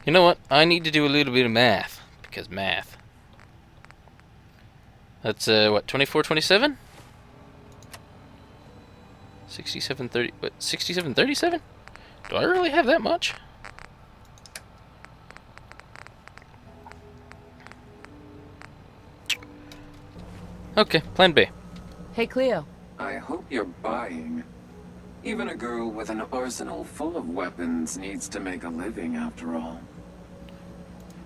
You know what? I need to do a little bit of math. Because math. That's, what, 24, 27? 67, 30, what, 67, 37? Do I really have that much? Okay, plan B. Hey, Cleo. I hope you're buying. Even a girl with an arsenal full of weapons needs to make a living after all.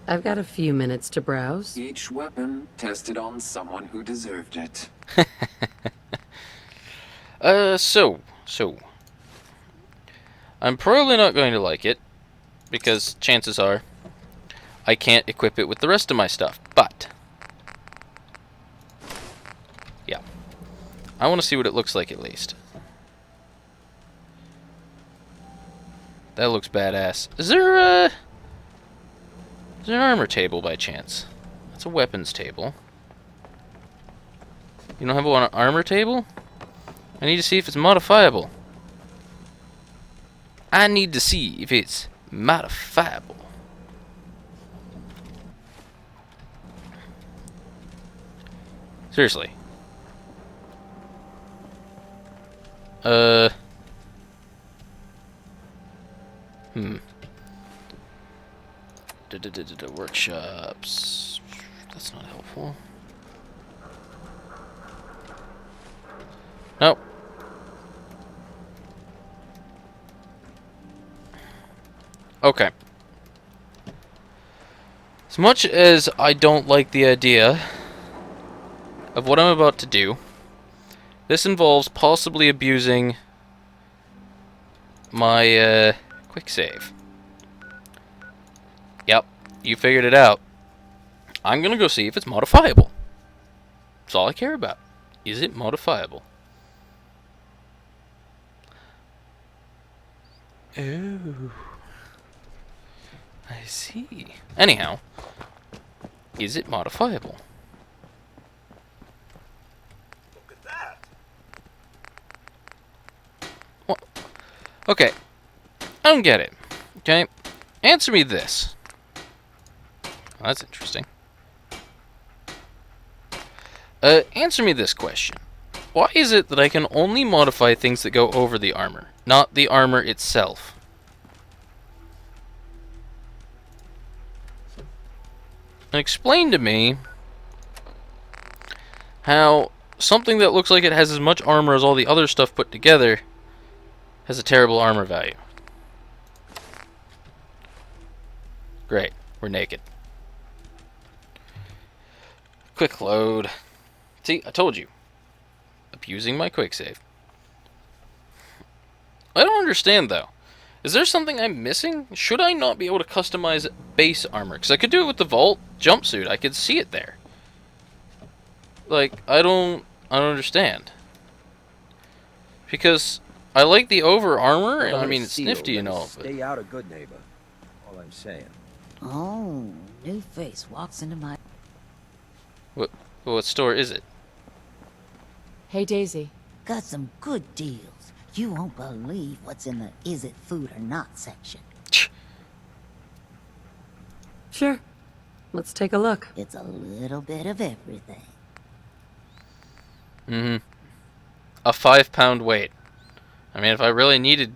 I've got a few minutes to browse. Each weapon tested on someone who deserved it. So. I'm probably not going to like it, because chances are I can't equip it with the rest of my stuff, but yeah. I want to see what it looks like at least. That looks badass. Is there an armor table by chance? That's a weapons table. You don't have an armor table? I need to see if it's modifiable. I need to see if it's modifiable. Seriously. Workshops. That's not helpful. Nope. Okay. As much as I don't like the idea of what I'm about to do, this involves possibly abusing my quick save. Yep, you figured it out. I'm gonna go see if it's modifiable. That's all I care about. Is it modifiable? Oh, I see. Anyhow, is it modifiable? Look at that. What? Okay, I don't get it. Okay, answer me this. Well, that's interesting. Answer me this question. Why is it that I can only modify things that go over the armor, not the armor itself? And explain to me how something that looks like it has as much armor as all the other stuff put together has a terrible armor value. Great, we're naked. Quick load. See, I told you. Abusing my quick save. I don't understand, though. Is there something I'm missing? Should I not be able to customize base armor? Because I could do it with the Vault jumpsuit. I could see it there. Like, I don't understand. Because I like the over armor, and I mean, it's nifty and all. Stay out of good neighbor. All I'm saying. Oh, new face walks into my... What store is it? Hey, Daisy. Got some good deals. You won't believe what's in the is it food or not section. Sure. Let's take a look. It's a little bit of everything. Mm-hmm. A 5-pound weight. I mean, if I really needed,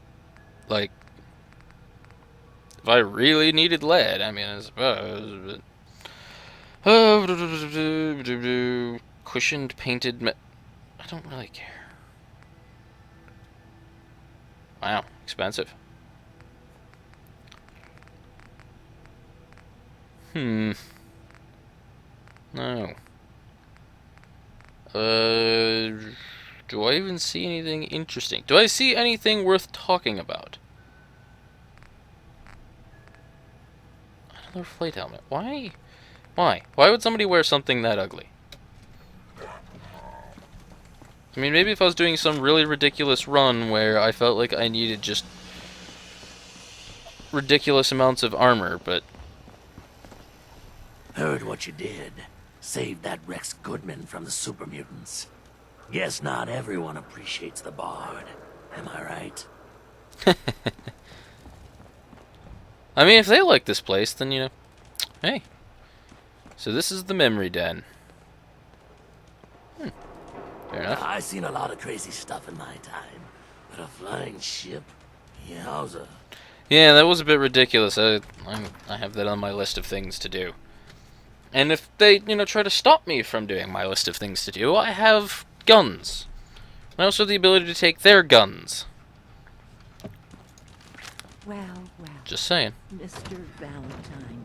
like... If I really needed lead, I mean, I suppose, but... Cushioned, painted... I don't really care. Wow, expensive. No. Do I even see anything interesting? Do I see anything worth talking about? Another flight helmet. Why? Why? Why would somebody wear something that ugly? I mean, maybe if I was doing some really ridiculous run where I felt like I needed just ridiculous amounts of armor, but... Heard what you did. Saved that Rex Goodman from the super mutants. Guess not everyone appreciates the Bard. Am I right? I mean, if they like this place, then, you know, hey. So this is the memory den. Fair enough. I've seen a lot of crazy stuff in my time, but a flying ship? Yowza. Yeah, that was a bit ridiculous. I have that on my list of things to do. And if they, you know, try to stop me from doing my list of things to do, I have guns. And also the ability to take their guns. Well, Just saying. Mr. Valentine,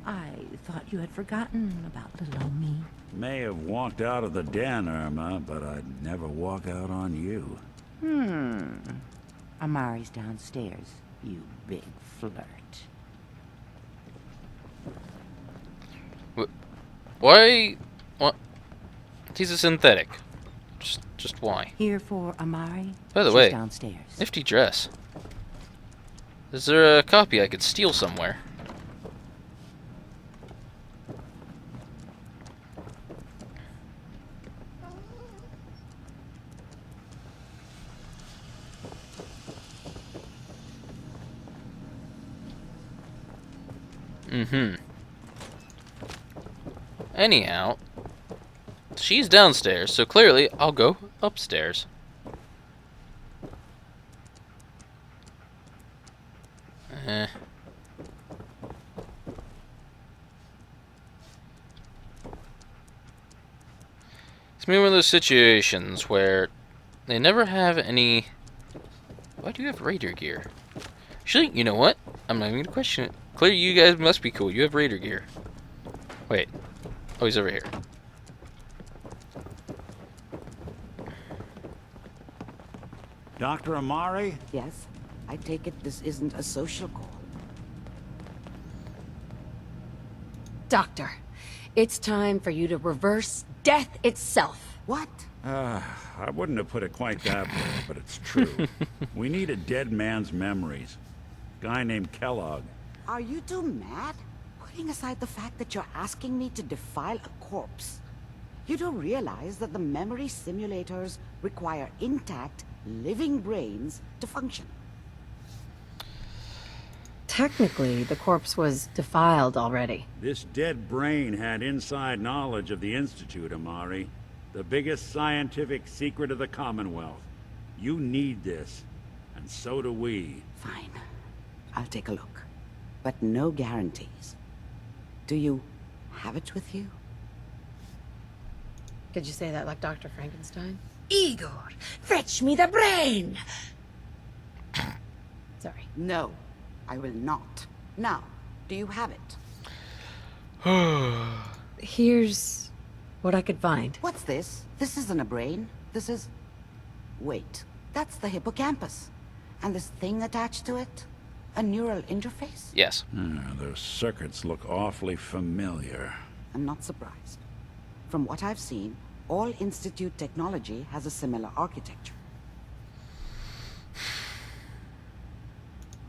I thought you had forgotten about little old me. May have walked out of the den, Irma, but I'd never walk out on you. Amari's downstairs, you big flirt. Why? What? He's a synthetic. Just why? Here for Amari? By the She's way, downstairs. nifty dress. Is there a copy I could steal somewhere? Anyhow, she's downstairs, so clearly I'll go upstairs. It's maybe one of those situations where they never have any... Why do you have raider gear? Actually, you know what? I'm not even gonna question it. Clearly you guys must be cool. You have raider gear. Wait. Oh, he's over here. Dr. Amari? Yes, I take it this isn't a social call. Doctor, it's time for you to reverse death itself. What? I wouldn't have put it quite that way, but it's true. We need a dead man's memories. Guy named Kellogg. Are you two mad? Putting aside the fact that you're asking me to defile a corpse, you don't realize that the memory simulators require intact, living brains to function. Technically, the corpse was defiled already. This dead brain had inside knowledge of the Institute, Amari. The biggest scientific secret of the Commonwealth. You need this, and so do we. Fine. I'll take a look. But no guarantees. Do you have it with you? Did you say that like Dr. Frankenstein? Igor, fetch me the brain! Sorry. No, I will not. Now, do you have it? Here's what I could find. What's this? This isn't a brain. This is... Wait, that's the hippocampus. And this thing attached to it? A neural interface? Yes. Those circuits look awfully familiar. I'm not surprised. From what I've seen, all Institute technology has a similar architecture.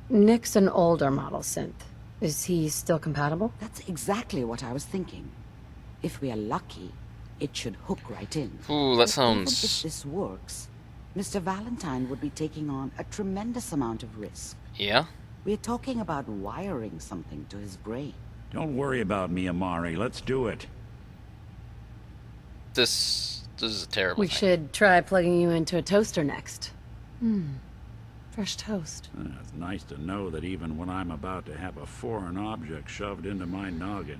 Nick's an older model synth. Is he still compatible? That's exactly what I was thinking. If we are lucky, it should hook right in. Ooh, that But even sounds... if this works, Mr. Valentine would be taking on a tremendous amount of risk. Yeah? We're talking about wiring something to his brain. Don't worry about me, Amari. Let's do it. This is a terrible We thing. should try plugging you into a toaster next. Fresh toast. It's nice to know that even when I'm about to have a foreign object shoved into my noggin,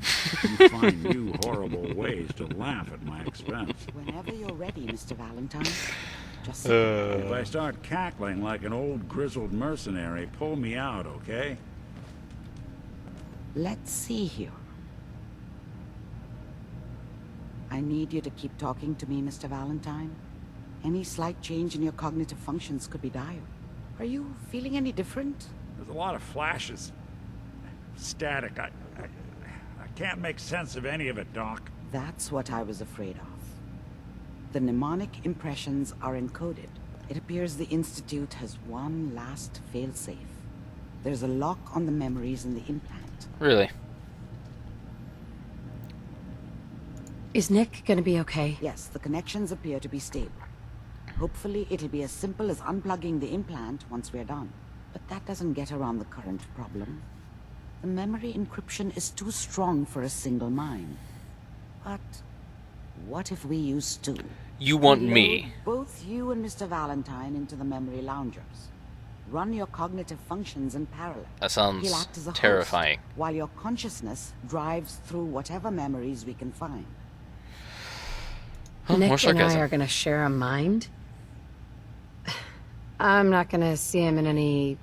you find new horrible ways to laugh at my expense. Whenever you're ready, Mr. Valentine. Just If I start cackling like an old grizzled mercenary, pull me out, okay? let's see here. I need you to keep talking to me, Mr. Valentine. Any slight change in your cognitive functions could be dire. Are you feeling any different? There's a lot of flashes. Static. I can't make sense of any of it, Doc. That's what I was afraid of. The mnemonic impressions are encoded. It appears the Institute has one last failsafe. There's a lock on the memories in the implant. Really? Is Nick gonna be okay? Yes, the connections appear to be stable. Hopefully it'll be as simple as unplugging the implant once we're done. But that doesn't get around the current problem. The memory encryption is too strong for a single mind. But what if we use two? You want We load me? both you and Mr. Valentine into the memory loungers. Run your cognitive functions in parallel. That sounds He'll act as a terrifying. host, while your consciousness drives through whatever memories we can find. Huh, more Nick and I sarcasm. are gonna share a mind? I'm not gonna see him in any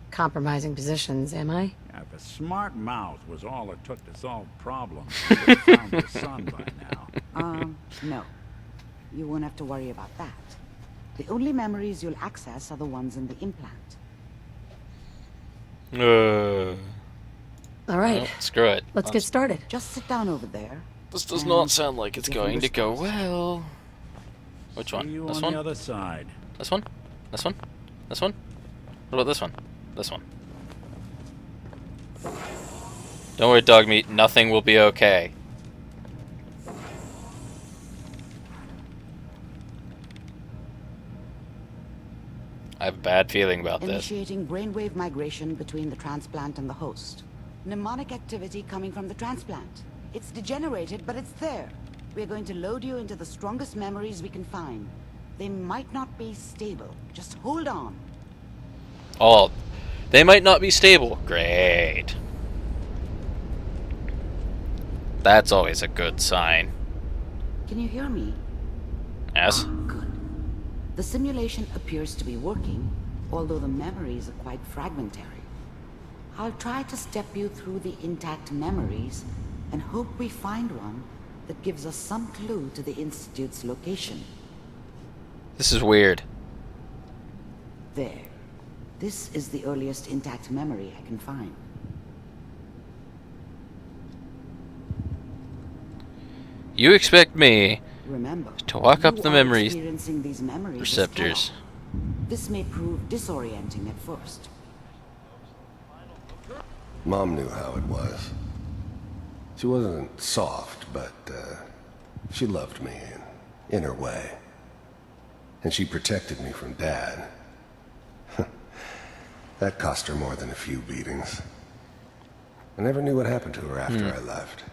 compromising positions, am I? If a smart mouth was all it took to solve problems, you would have found the sun by now. No. You won't have to worry about that. The only memories you'll access are the ones in the implant. All right, Well, screw it. let's get started. Just sit down over there. This does and not sound like it's give me going to go response. well. Which See one? you This on one? the other side. This one? This one? This one? What about this one? This one. Don't worry, dog meat. Nothing will be okay. I have a bad feeling about this. Initiating brainwave migration between the transplant and the host. Mnemonic activity coming from the transplant. It's degenerated, but it's there. We're going to load you into the strongest memories we can find. They might not be stable. Just hold on. Oh, they might not be stable. Great. That's always a good sign. Can you hear me? Yes? Good. The simulation appears to be working, although the memories are quite fragmentary. I'll try to step you through the intact memories and hope we find one that gives us some clue to the Institute's location. This is weird. There. This is the earliest intact memory I can find. You expect me Remember, to walk up you the are memory experiencing these memories as receptors. Kellogg. This may prove disorienting at first. Mom knew how it was. She wasn't soft, but she loved me in her way. And she protected me from Dad. That cost her more than a few beatings. I never knew what happened to her after I left.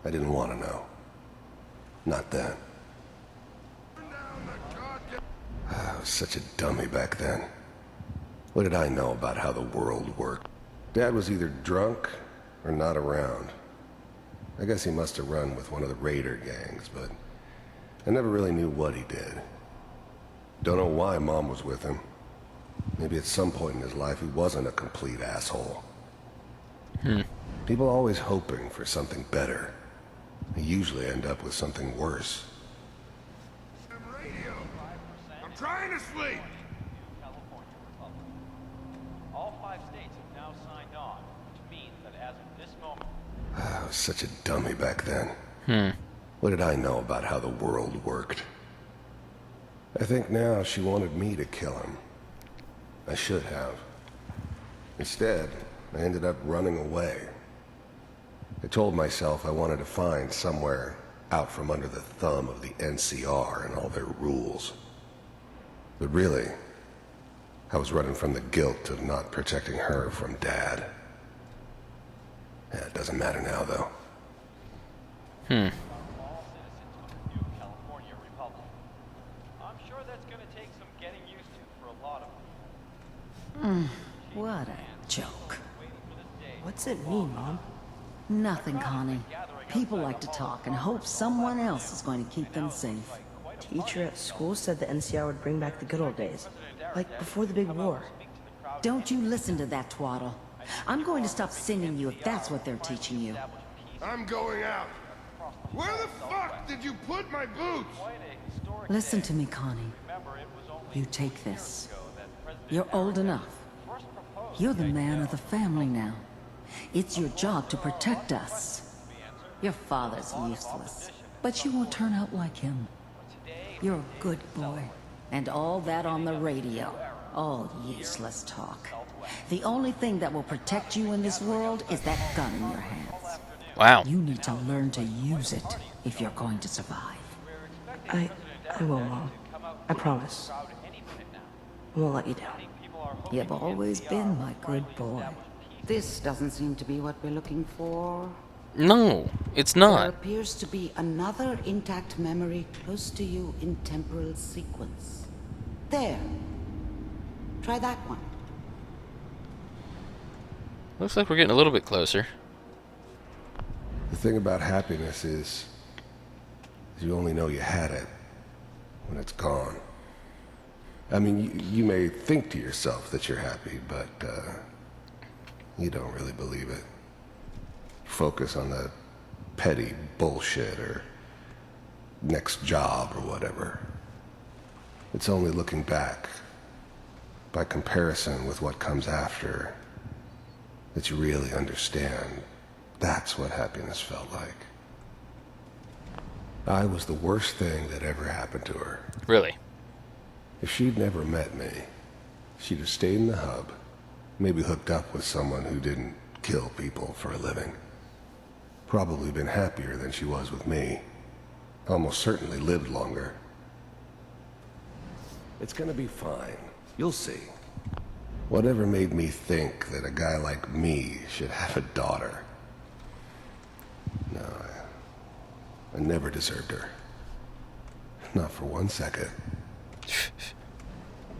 I didn't want to know. Not then. I was such a dummy back then. What did I know about how the world worked? Dad was either drunk or not around. I guess he must have run with one of the raider gangs, but I never really knew what he did. Don't know why Mom was with him. Maybe at some point in his life he wasn't a complete asshole. People always hoping for something better. They usually end up with something worse. Radio. I'm trying to sleep. All 5 states have now signed on, which means that as of this moment... I was such a dummy back then. What did I know about how the world worked? I think now she wanted me to kill him. I should have. Instead, I ended up running away. I told myself I wanted to find somewhere out from under the thumb of the NCR and all their rules. But really, I was running from the guilt of not protecting her from Dad. Yeah, it doesn't matter now, though. all citizens of the new California Republic. I'm sure that's going to take some getting used to for a lot of them. What a joke. What's it mean, Mom? Nothing, Connie. People like to talk and hope someone else is going to keep them safe. Teacher at school said the NCR would bring back the good old days. Like before the big war. Don't you listen to that twaddle. I'm going to stop singing you if that's what they're teaching you. I'm going out. Where the fuck did you put my boots? Listen to me, Connie. You take this. You're old enough. You're the man of the family now. It's your job to protect us. Your father's useless, but you won't turn out like him. You're a good boy. And all that on the radio. All useless talk. The only thing that will protect you in this world is that gun in your hands. Wow. You need to learn to use it if you're going to survive. I will, Mom. I promise. I won't let you down. You've always been my good boy. This doesn't seem to be what we're looking for. No, it's There not. appears to be another intact memory close to you in temporal sequence. There. Try that one. Looks like we're getting a little bit closer. The thing about happiness is you only know you had it when it's gone. I mean, you may think to yourself that you're happy, but you don't really believe it. Focus on the petty bullshit or next job or whatever. It's only looking back, by comparison with what comes after, that you really understand that's what happiness felt like. I was the worst thing that ever happened to her. Really? If she'd never met me, she'd have stayed in the hub, maybe hooked up with someone who didn't kill people for a living. Probably been happier than she was with me. Almost certainly lived longer. It's gonna be fine. You'll see. Whatever made me think that a guy like me should have a daughter? No, I never deserved her. Not for 1 second.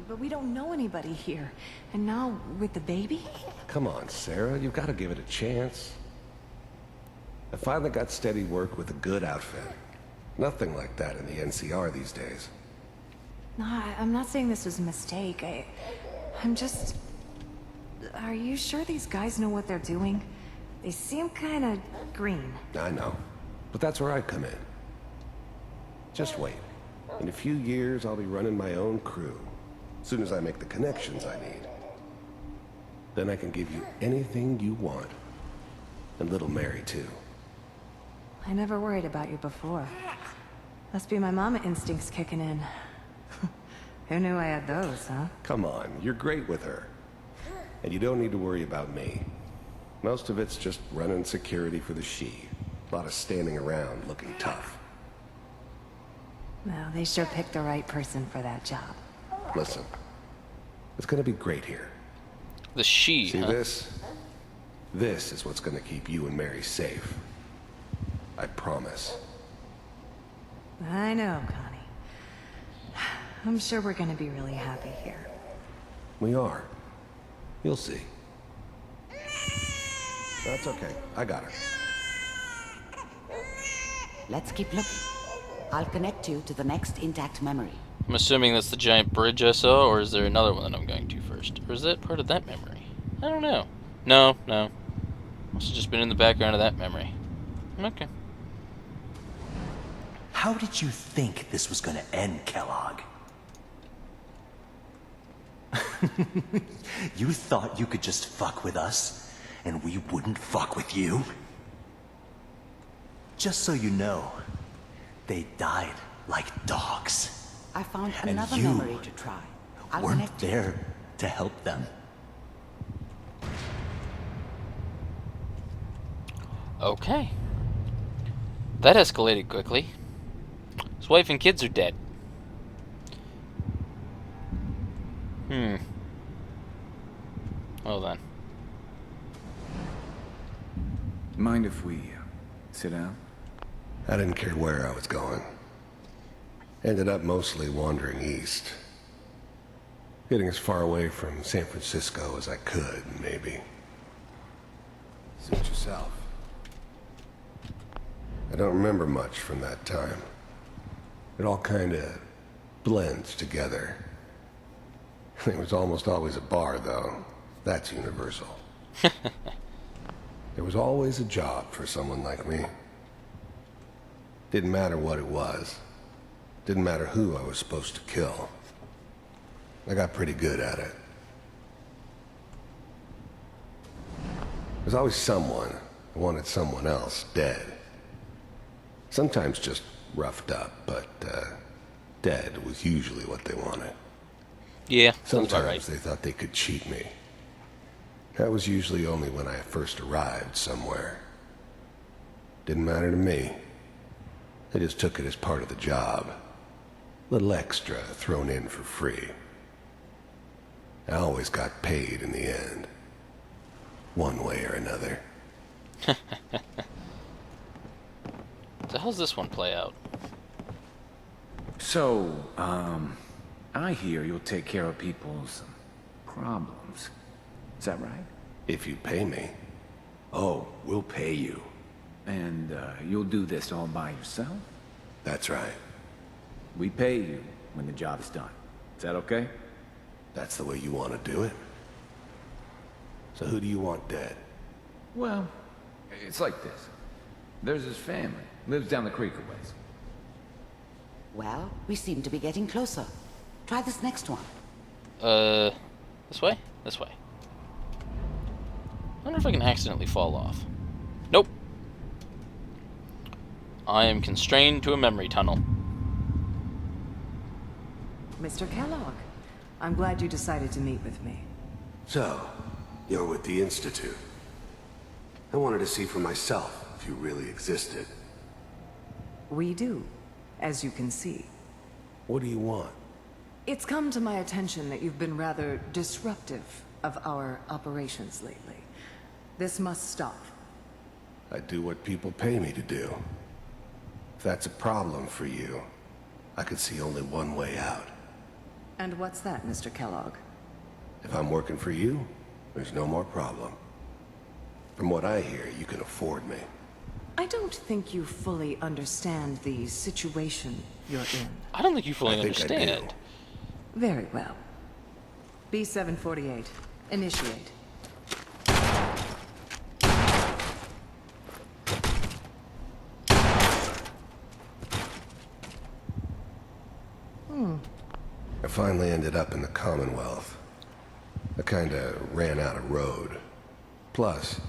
But we don't know anybody here. And now, with the baby? Come on, Sarah, you've got to give it a chance. I finally got steady work with a good outfit. Nothing like that in the NCR these days. No, I'm not saying this was a mistake. I'm just... Are you sure these guys know what they're doing? They seem kinda green. I know, but that's where I come in. Just wait. In a few years, I'll be running my own crew. As soon as I make the connections I need. Then I can give you anything you want. And little Mary, too. I never worried about you before. Must be my mama instincts kicking in. Who knew I had those, huh? Come on, you're great with her. And you don't need to worry about me. Most of it's just running security for the she. A lot of standing around looking tough. Well, they sure picked the right person for that job. Listen, it's gonna be great here. The she, See huh? this? This is what's gonna keep you and Mary safe. I promise. I know, Connie. I'm sure we're gonna be really happy here. We are. You'll see. That's okay. I got her. Let's keep looking. I'll connect you to the next intact memory. I'm assuming that's the giant bridge I saw, or is there another one that I'm going to first? Or is that part of that memory? I don't know. No. Must have just been in the background of that memory. Okay. How did you think this was gonna end, Kellogg? You thought you could just fuck with us, and we wouldn't fuck with you? Just so you know, they died like dogs. I found And another you memory to try. I'll weren't connect you. there to help them. Okay. That escalated quickly. His wife and kids are dead. Well then. Mind if we sit down? I didn't care where I was going. Ended up mostly wandering east. Getting as far away from San Francisco as I could, maybe. Suit yourself. I don't remember much from that time. It all kinda blends together. There was almost always a bar, though. That's universal. There was always a job for someone like me. Didn't matter what it was. Didn't matter who I was supposed to kill. I got pretty good at it. There's always someone who wanted someone else dead. Sometimes just roughed up, but dead was usually what they wanted. Yeah, sounds about Sometimes right. they thought they could cheat me. That was usually only when I first arrived somewhere. Didn't matter to me. They just took it as part of the job. Little extra thrown in for free. I always got paid in the end. one way or another. So how's this one play out? So, I hear you'll take care of people's problems. Is that right? If you pay me. Oh, we'll pay you. And, you'll do this all by yourself? That's right. We pay you when the job is done. Is that okay? That's the way you want to do it? So who do you want dead? Well, it's like this. There's his family. Lives down the creek a ways. Well, we seem to be getting closer. Try this next one. This way? This way. I wonder if I can accidentally fall off. Nope. I am constrained to a memory tunnel. Mr. Kellogg, I'm glad you decided to meet with me. So, you're with the Institute. I wanted to see for myself if you really existed. We do, as you can see. What do you want? It's come to my attention that you've been rather disruptive of our operations lately. This must stop. I do what people pay me to do. If that's a problem for you, I could see only one way out. And what's that, Mr. Kellogg? If I'm working for you, there's no more problem. From what I hear, you can afford me. I don't think you fully understand the situation you're in. I don't think you fully I think I do. understand. Very well. B-748, initiate. I finally ended up in the Commonwealth. I kinda ran out of road. Plus,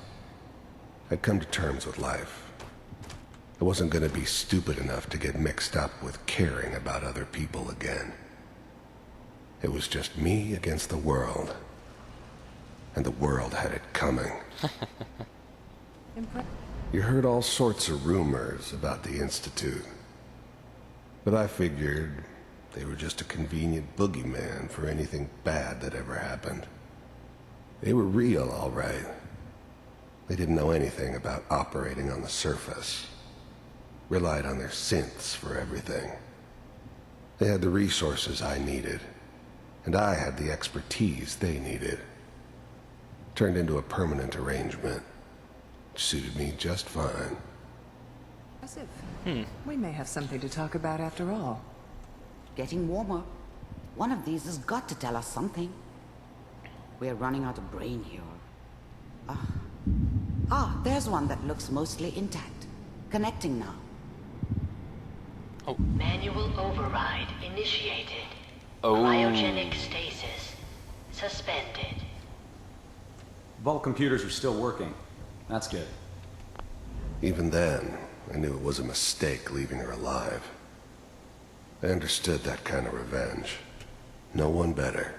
I'd come to terms with life. I wasn't gonna be stupid enough to get mixed up with caring about other people again. It was just me against the world. And the world had it coming. You heard all sorts of rumors about the Institute. But I figured they were just a convenient boogeyman for anything bad that ever happened. They were real, all right. They didn't know anything about operating on the surface. Relied on their synths for everything. They had the resources I needed, and I had the expertise they needed. Turned into a permanent arrangement. Suited me just fine. As if. We may have something to talk about after all. Getting warmer. One of these has got to tell us something. We're running out of brain here. There's one that looks mostly intact. Connecting now. Manual override initiated. Oh. Cryogenic stasis suspended. Vault computers are still working. That's good. Even then, I knew it was a mistake leaving her alive. I understood that kind of revenge. No one better.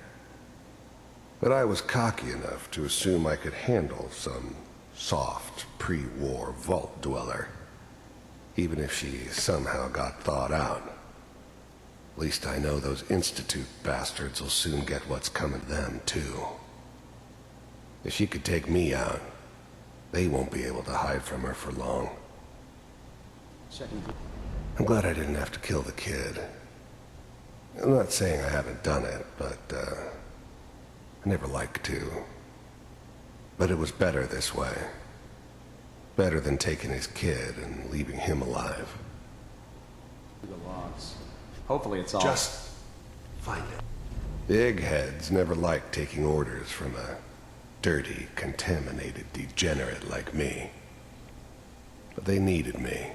But I was cocky enough to assume I could handle some soft, pre-war vault dweller. Even if she somehow got thawed out. At least I know those Institute bastards will soon get what's coming to them, too. If she could take me out, they won't be able to hide from her for long. I'm glad I didn't have to kill the kid. I'm not saying I haven't done it, but, I never liked to. But it was better this way. Better than taking his kid and leaving him alive. The logs. Hopefully it's all... Just find it. The eggheads never liked taking orders from a dirty, contaminated degenerate like me. But they needed me.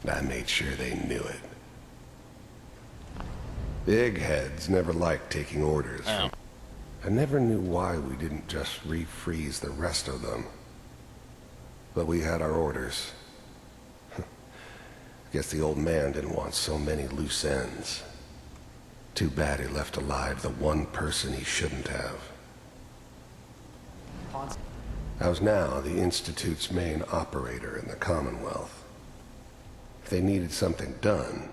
And I made sure they knew it. The eggheads never liked taking orders from... I never knew why we didn't just refreeze the rest of them. But we had our orders. Guess the old man didn't want so many loose ends. Too bad he left alive the one person he shouldn't have. I was now the Institute's main operator in the Commonwealth. If they needed something done,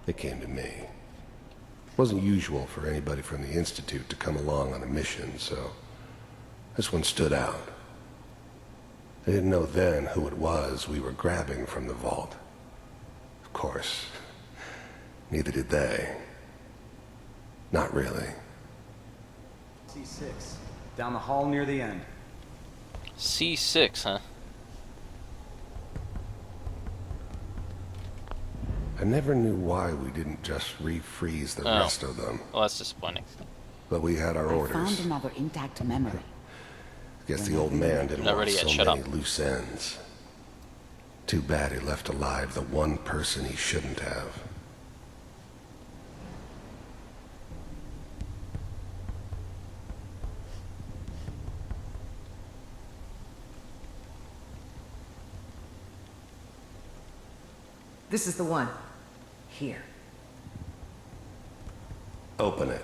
they came to me. It wasn't usual for anybody from the Institute to come along on a mission, so This one stood out. I didn't know then who it was we were grabbing from the vault. Of course, neither did they. Not really. C6. Down the hall near the end. C6, huh? I never knew why we didn't just refreeze the rest of them. Well, that's disappointing. But we had our I orders. found another intact memory. Guess the old man didn't Not want ready yet, so shut many up. loose ends. Too bad he left alive the one person he shouldn't have. This is the one. Here. Open it.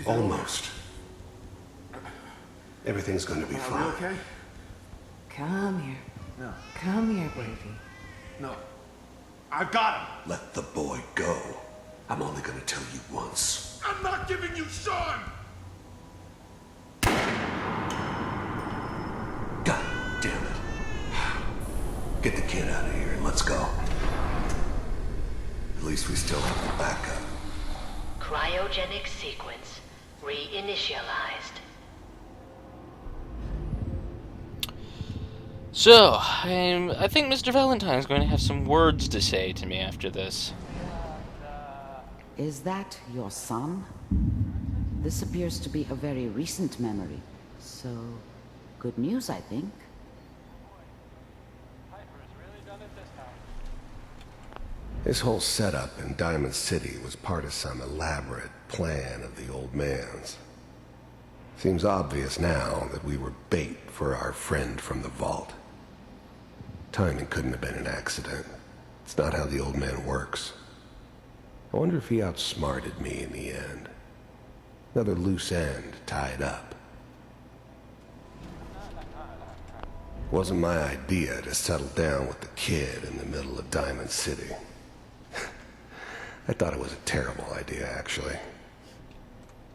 Almost. Everything's going to be fine. Okay? Come here. No. Come here, baby. No. I've got him! Let the boy go. I'm only going to tell you once. I'm not giving you Sean! God damn it. Get the kid out of here and let's go. At least we still have the backup. Cryogenic sequence reinitialized. So, I think Mr. Valentine's going to have some words to say to me after this. Is that your son? This appears to be a very recent memory. So, good news, I think. This whole setup in Diamond City was part of some elaborate plan of the old man's. Seems obvious now that we were bait for our friend from the vault. Timing couldn't have been an accident. It's not how the old man works. I wonder if he outsmarted me in the end. Another loose end tied up. Wasn't my idea to settle down with the kid in the middle of Diamond City. I thought it was a terrible idea, actually.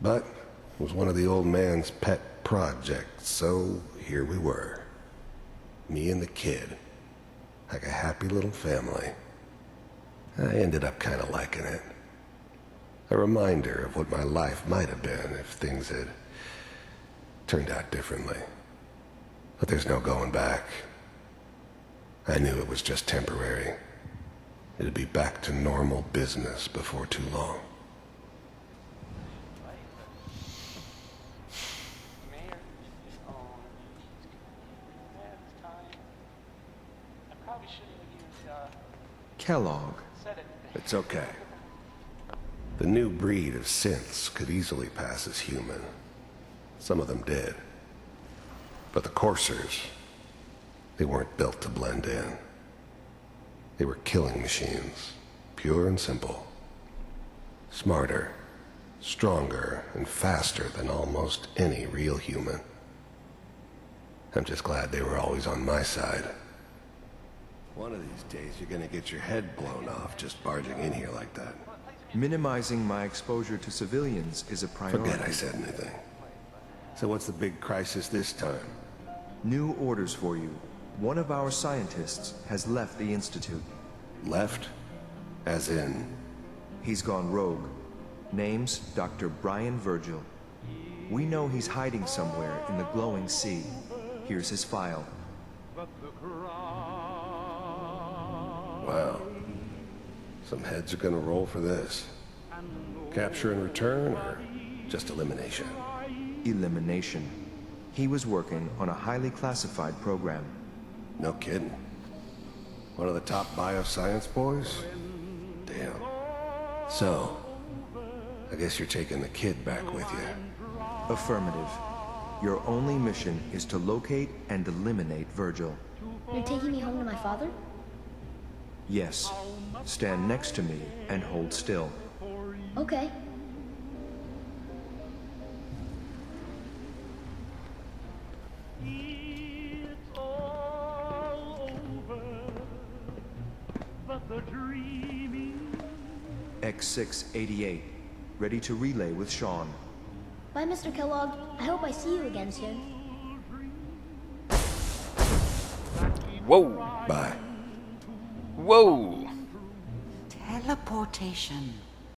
But it was one of the old man's pet projects, so here we were. Me and the kid. Like a happy little family. I ended up kind of liking it. A reminder of what my life might have been if things had turned out differently. But there's no going back. I knew it was just temporary. It'd be back to normal business before too long. Kellogg. It's okay. The new breed of synths could easily pass as human. Some of them did. But the coursers, they weren't built to blend in. They were killing machines, pure and simple. Smarter, stronger, and faster than almost any real human. I'm just glad they were always on my side. One of these days you're gonna get your head blown off just barging in here like that. Minimizing my exposure to civilians is a priority. Forget I said anything. So what's the big crisis this time? New orders for you. One of our scientists has left the Institute. Left? As in? He's gone rogue. Name's Dr. Brian Virgil. We know he's hiding somewhere in the glowing sea. Here's his file. Wow. Some heads are gonna roll for this. Capture and return, or just elimination? Elimination. He was working on a highly classified program. No kidding. One of the top bioscience boys? Damn. So, I guess you're taking the kid back with you. Affirmative. Your only mission is to locate and eliminate Virgil. You're taking me home to my father? Yes. Stand next to me and hold still. Okay. X688, ready to relay with Sean. Bye, Mr. Kellogg. I hope I see you again soon. Whoa. Bye. Whoa. Teleportation.